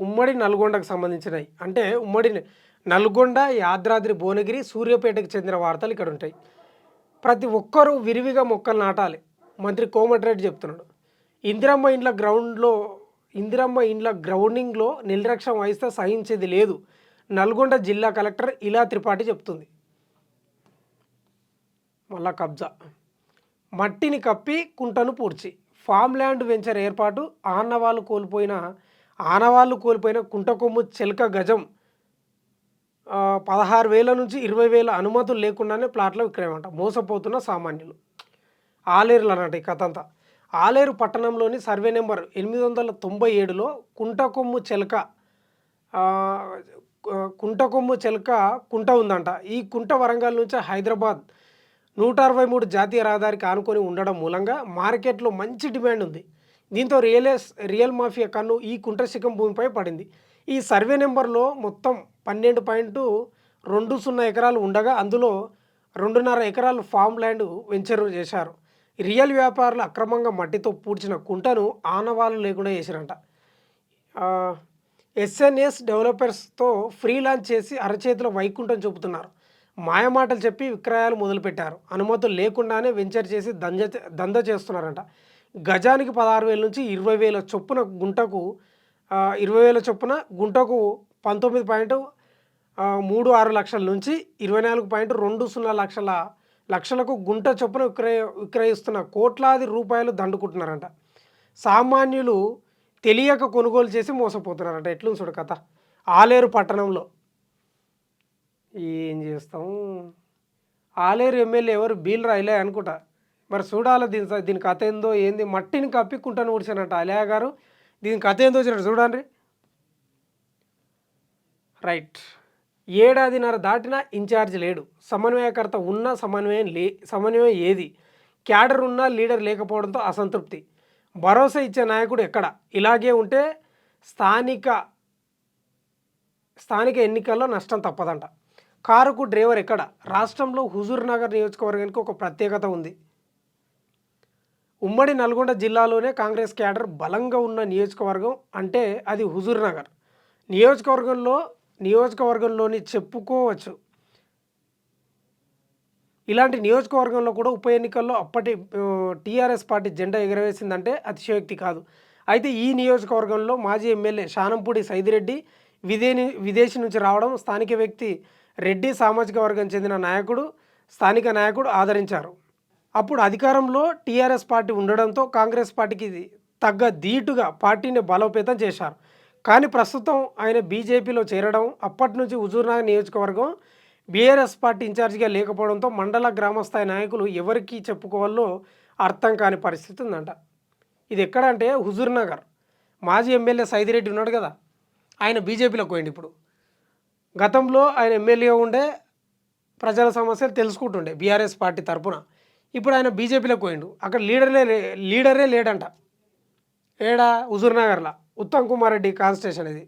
ఉమ్మడి నల్గొండకు సంబంధించినవి. అంటే ఉమ్మడి నల్గొండ, యాదాద్రి భువనగిరి, సూర్యాపేటకు చెందిన వార్తలు ఇక్కడ ఉంటాయి. ప్రతి ఒక్కరూ విరివిగా మొక్కలు నాటాలి. మంత్రి కోమటిరెడ్డి చెప్తున్నాడు. ఇందిరమ్మ ఇండ్ల గ్రౌండ్లో ఇందిరమ్మ ఇండ్ల గ్రౌండింగ్లో నిర్లక్ష్యం వహిస్తే సహించేది లేదు. నల్గొండ జిల్లా కలెక్టర్ ఇలా త్రిపాఠి చెప్తుంది. మళ్ళా కబ్జా, మట్టిని కప్పి కుంటను పూడ్చి ఫామ్ ల్యాండ్ వెంచర్ ఏర్పాటు, ఆనవాళ్ళు కోల్పోయిన కుంటకొమ్ము చెలక గజం 16,000 నుంచి 20,000 అనుమతులు లేకుండానే ప్లాట్ల విక్రయం అంట. మోసపోతున్న సామాన్యులు. ఆలేరులు అన్నట్టు ఈ కథ అంతా. ఆలేరు పట్టణంలోని సర్వే నెంబర్ 897లో కుంటకొమ్ము చెలక కుంట ఉందంట. ఈ కుంట వరంగల్ నుంచి హైదరాబాద్ 163 జాతీయ రహదారికి ఆనుకొని ఉండడం మూలంగా మార్కెట్లో మంచి డిమాండ్ ఉంది. దీంతో రియల్ మాఫియా కన్ను ఈ కుంట శిఖం భూమిపై పడింది. ఈ సర్వే నెంబర్లో మొత్తం 12.20 ఎకరాలు ఉండగా అందులో 2.5 ఎకరాలు ఫామ్ ల్యాండ్ వెంచర్ చేశారు. రియల్ వ్యాపారులు అక్రమంగా మట్టితో పూడ్చిన కుంటను ఆనవాళ్ళు లేకుండా చేశారంట. ఎస్ఎన్ఎస్ డెవలపర్స్తో ఫ్రీ లాంచ్ చేసి అరచేతిలో వైకుంఠం చూపుతున్నారు. మాయమాటలు చెప్పి విక్రయాలు మొదలుపెట్టారు. అనుమతులు లేకుండానే వెంచర్ చేసి దంద చేస్తున్నారంట. గజానికి 16,000 నుంచి 20,000 చొప్పున గుంటకు 20,000 చొప్పున గుంటకు 19.36 లక్షల నుంచి 24.20 లక్షలకు గుంట చొప్పున విక్రయిస్తున్న కోట్లాది రూపాయలు దండుకుంటున్నారంట. సామాన్యులు తెలియక కొనుగోలు చేసి మోసపోతున్నారంట. ఎట్లుంది చూడు కథ. ఆలేరు పట్టణంలో ఏం చేస్తాం. ఆలేరు ఎమ్మెల్యే ఎవరు? బీల్ రాయిలే అనుకుంటా. మరి చూడాలి దీని కథ ఏందో ఏంది. మట్టిని కప్పి కుంటను ఊడ్చానంట అలయ గారు. దీని కథ ఏందో చూడండి. రైట్. ఏడాదిన్నర దాటినా ఇన్ఛార్జ్ లేడు. సమన్వయకర్త ఉన్న సమన్వయం ఏది? క్యాడర్ ఉన్నా లీడర్ లేకపోవడంతో అసంతృప్తి. భరోసా ఇచ్చే నాయకుడు ఎక్కడ? ఇలాగే ఉంటే స్థానిక ఎన్నికల్లో నష్టం తప్పదంట. కారుకు డ్రైవర్ ఎక్కడ? రాష్ట్రంలో హుజూర్ నగర్ నియోజకవర్గానికి ఒక ప్రత్యేకత ఉంది. ఉమ్మడి నల్గొండ జిల్లాలోనే కాంగ్రెస్ క్యాడర్ బలంగా ఉన్న నియోజకవర్గం అంటే అది హుజూర్ నగర్ నియోజకవర్గంలోని చెప్పుకోవచ్చు. ఇలాంటి నియోజకవర్గంలో కూడా ఉప ఎన్నికల్లో అప్పటి టీఆర్ఎస్ పార్టీ జెండా ఎగరవేసిందంటే అతిశయోక్తి కాదు. అయితే ఈ నియోజకవర్గంలో మాజీ ఎమ్మెల్యే శానంపూడి సైదిరెడ్డి విదేశీ నుంచి రావడం స్థానిక వ్యక్తి రెడ్డి సామాజిక వర్గం చెందిన స్థానిక నాయకుడు ఆదరించారు. అప్పుడు అధికారంలో టీఆర్ఎస్ పార్టీ ఉండడంతో కాంగ్రెస్ పార్టీకి తగ్గ ధీటుగా పార్టీని బలోపేతం చేశారు. కానీ ప్రస్తుతం ఆయన బీజేపీలో చేరడం, అప్పటి నుంచి హుజూర్నగర్ నియోజకవర్గం బీఆర్ఎస్ పార్టీ ఇన్ఛార్జిగా లేకపోవడంతో మండల గ్రామస్థాయి నాయకులు ఎవరికి చెప్పుకోవాలో అర్థం కాని పరిస్థితి ఉందంట. ఇది ఎక్కడ అంటే హుజూర్నగర్. మాజీ ఎమ్మెల్యే సైదిరెడ్డి ఉన్నాడు కదా, ఆయన బీజేపీలోకి పోయింది. ఇప్పుడు గతంలో ఆయన ఎమ్మెల్యేగా ఉండే ప్రజల సమస్యలు తెలుసుకుంటుండే బీఆర్ఎస్ పార్టీ తరఫున. ఇప్పుడు ఆయన బీజేపీలోకి పోయిండు. అక్కడ లీడరే లేడంట. ఏడా? హుజూర్నగర్లో ఉత్తమ్ కుమార్ రెడ్డి కాన్స్టిట్యూషన్. ఇది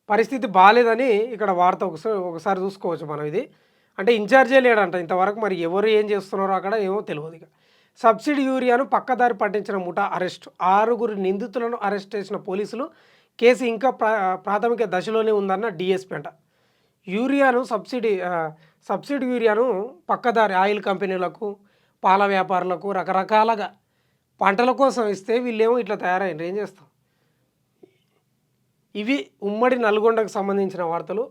పరిస్థితి బాగాలేదని ఇక్కడ వార్త ఒకసారి చూసుకోవచ్చు మనం. ఇది అంటే ఇన్ఛార్జే లేడంట ఇంతవరకు. మరి ఎవరు ఏం చేస్తున్నారో అక్కడ ఏమో తెలియదు. ఇక సబ్సిడీ యూరియాను పక్కదారి పట్టించిన ముఠా అరెస్ట్. 6 నిందితులను అరెస్ట్ చేసిన పోలీసులు. కేసు ఇంకా ప్రాథమిక దశలోనే ఉందన్న డిఎస్పీ అంట. సబ్సిడీ యూరియాను పక్కదారి ఆయిల్ కంపెనీలకు, పాల వ్యాపారులకు, రకరకాలుగా పంటల కోసం ఇస్తే వీళ్ళేమో ఇట్లా తయారైంది. ఏం చేస్తాం. ఇవి ఉమ్మడి నల్గొండకు సంబంధించిన వార్తలు.